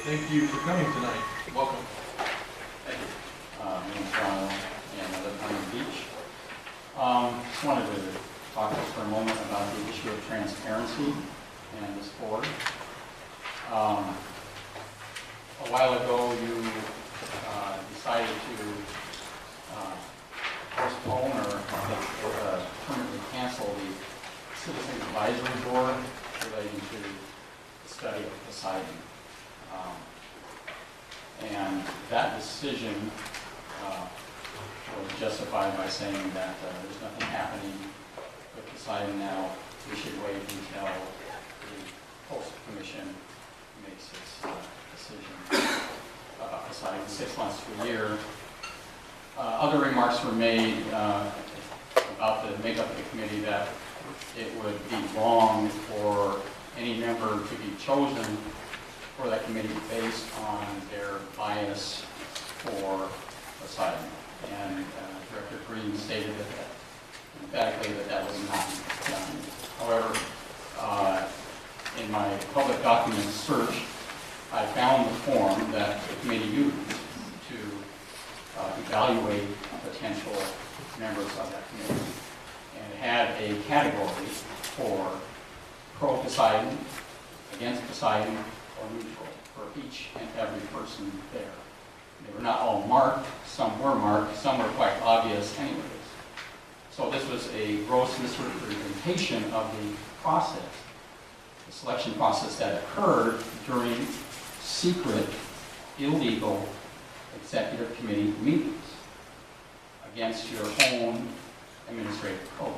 Thank you for coming tonight. Welcome. Thank you. My name is Ronald, and I live on the beach. Just wanted to talk just for a moment about the issue of transparency and this board. A while ago, you decided to postpone or permanently cancel the Citizens Advisory Board relating to the study of Poseidon. And that decision was justified by saying that there's nothing happening with Poseidon now. We should wait until the Coastal Commission makes its decision about Poseidon 6 months to a year. Other remarks were made about the makeup of the committee, that it would be wrong for any member to be chosen for that committee based on their bias for Poseidon. And Director Green stated emphatically that was not done. However, in my public document search, I found the form that the committee used to evaluate potential members of that committee, and it had a category for pro-Poseidon, against Poseidon, or neutral for each and every person there. They were not all marked, some were marked, some were quite obvious anyways. So this was a gross misrepresentation of the process, the selection process that occurred during secret, illegal executive committee meetings against your own administrative code.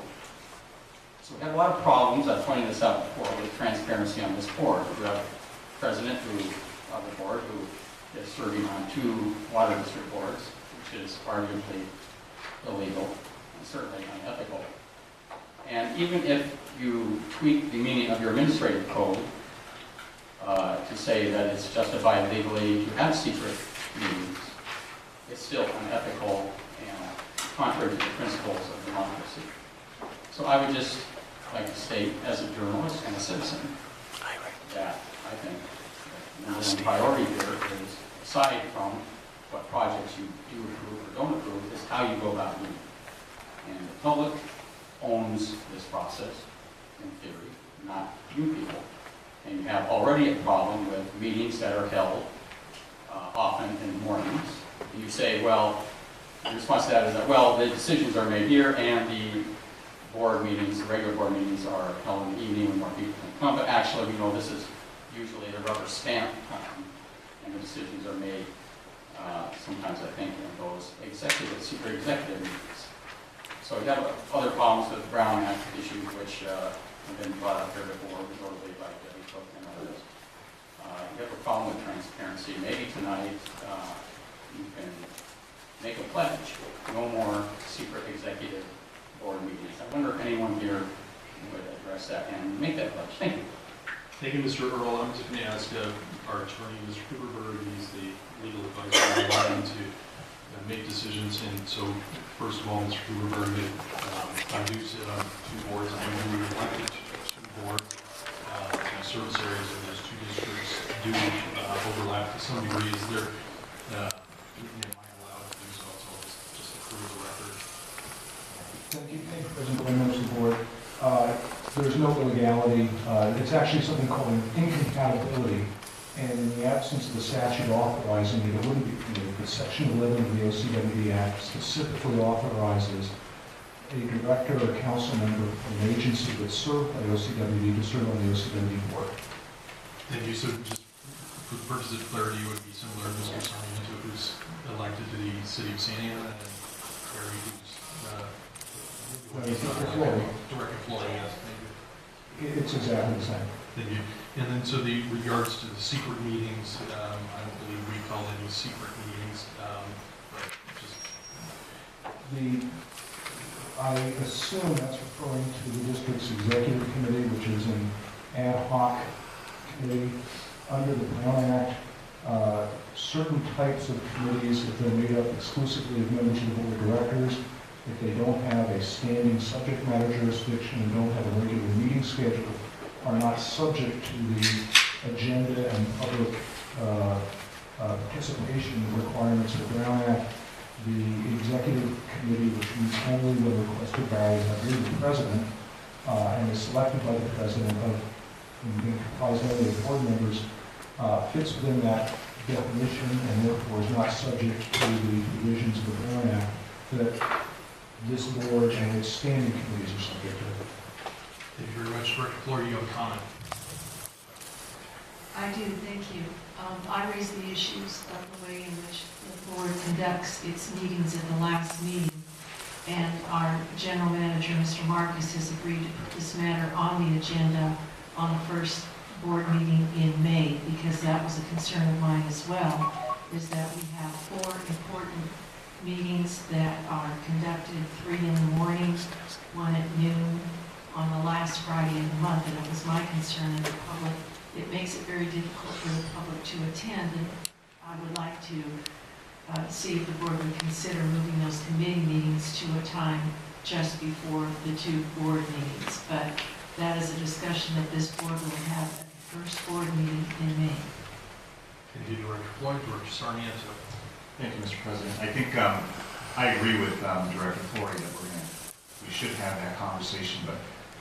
So we have a lot of problems. I've pointed this out before with transparency on this board. We have a president of the board who is serving on 2 water district boards, which is arguably illegal and certainly unethical. And even if you tweak the meaning of your administrative code to say that it's justified legally to have secret meetings, it's still unethical and contrary to the principles of democracy. So I would just like to state, as a journalist and a citizen, that I think the number one priority here is, aside from what projects you do approve or don't approve, is how you go about doing it. And the public owns this process, in theory, not you people. And you have already a problem with meetings that are held often in the mornings. And you say, well, the response to that is that, well, the decisions are made here and the board meetings, the regular board meetings are held in the evening when more people can come, but actually we know this is usually the rubber stamp time, and the decisions are made sometimes, I think, in those secret executive meetings. So we have other problems with Brown Act issues, which have been brought up here before, notably by Debbie Cook and others. You have a problem with transparency. Maybe tonight you can make a pledge: no more secret executive board meetings. I wonder if anyone here would address that and make that pledge. Thank you. Thank you, Mr. Earl. I'm just going to ask our attorney, Mr. Cooperberg. He's the legal advisor allowed to make decisions. And so, first of all, Mr. Cooperberg, I do sit on 2 boards. I'm newly elected to 2 boards. The service areas of those 2 districts do overlap to some degree. Is there, am I allowed to do so? So I'll just approve the record. Thank you, President, members of the board. There's no illegality. It's actually something called an incompatibility, and in the absence of the statute authorizing it, it wouldn't be permitted. But Section 11 of the OCWD Act specifically authorizes a director or council member from an agency that's served by OCWD to serve on the OCWD board. Thank you. So just for the purpose of clarity, it would be similar to Mr. Sarmiento, who's elected to the city of Santa Ana, and Barry, who's direct employee. Yes, thank you. It's exactly the same. Thank you. And then, so the regards to the secret meetings, I don't believe we called any secret meetings, but just I assume that's referring to the district's executive committee, which is an ad hoc committee under the Brown Act. Certain types of committees, if they're made up exclusively of members of the board of directors, if they don't have a standing subject matter jurisdiction and don't have a regular meeting schedule, are not subject to the agenda and public participation requirements of the Brown Act, the executive committee, which meets only when requested by, I believe, the president, and is selected by the president and comprises only of board members, fits within that definition and therefore is not subject to the provisions of the Brown Act that this board and its standing committees are subject to. Thank you very much. Director Flory, you have a comment? I do, thank you. I raised the issues of the way in which the board conducts its meetings at the last meeting, and our general manager, Mr. Marcus, has agreed to put this matter on the agenda on the first board meeting in May, because that was a concern of mine as well, is that we have 4 important meetings that are conducted, 3 in the morning, 1 at noon, on the last Friday of the month, and it was my concern that the public, it makes it very difficult for the public to attend, and I would like to see if the board would consider moving those committee meetings to a time just before the 2 board meetings. But that is a discussion that this board will have at the first board meeting in May. Thank you, Director Floyd. Director Sarmiento. Thank you, Mr. President. I think I agree with Director Flory that we should have that conversation, but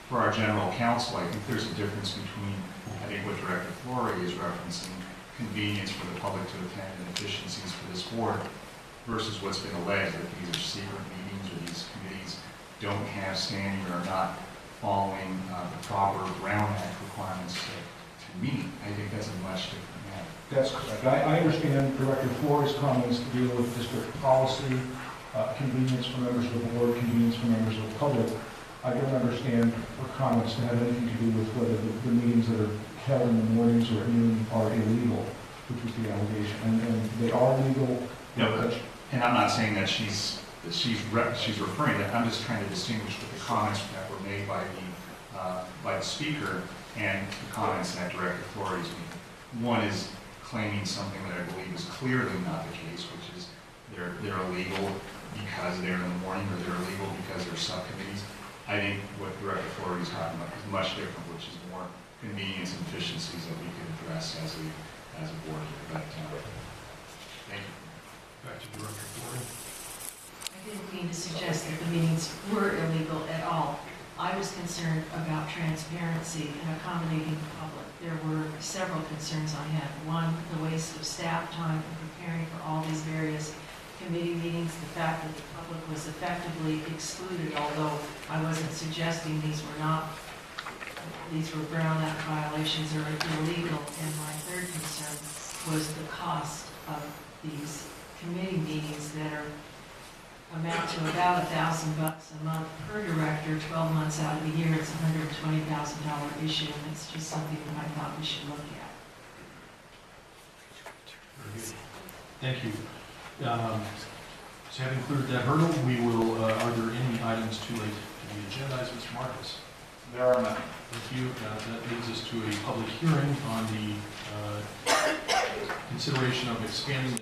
for our general counsel, I think there's a difference between, I think what Director Flory is referencing, convenience for the public to attend and efficiencies for this board, versus what's been alleged that these are secret meetings or these committees don't have standing or are not following the proper Brown Act requirements to meet. I think that's a much different matter. That's correct. I understand Director Flory's comments to deal with district policy, convenience for members of the board, convenience for members of the public. I don't understand her comments to have anything to do with whether the meetings that are held in the mornings or at noon are illegal, which was the allegation. And they are legal. No, and I'm not saying that she's referring to that. I'm just trying to distinguish with the comments that were made by the speaker and the comments that Director Flory is making. One is claiming something that I believe is clearly not the case, which is they're illegal because they're in the morning, or they're illegal because they're subcommittees. I think what Director Flory is talking about is much different, which is more convenience and efficiencies that we can address as a board here. But thank you. Back to Director Flory. I didn't mean to suggest that the meetings were illegal at all. I was concerned about transparency and accommodating the public. There were several concerns I had. One, the waste of staff time in preparing for all these various committee meetings, the fact that the public was effectively excluded, although I wasn't suggesting these were Brown Act violations or illegal. And my third concern was the cost of these committee meetings that amount to about $1,000 a month per director, 12 months out of the year. It's a $120,000 issue, and it's just something that I thought we should look at. Very good. Thank you. So having cleared that hurdle, we will, are there any items too late to be agendized, Mr. Marcus? There are none. Thank you. That leads us to a public hearing on the consideration of expanding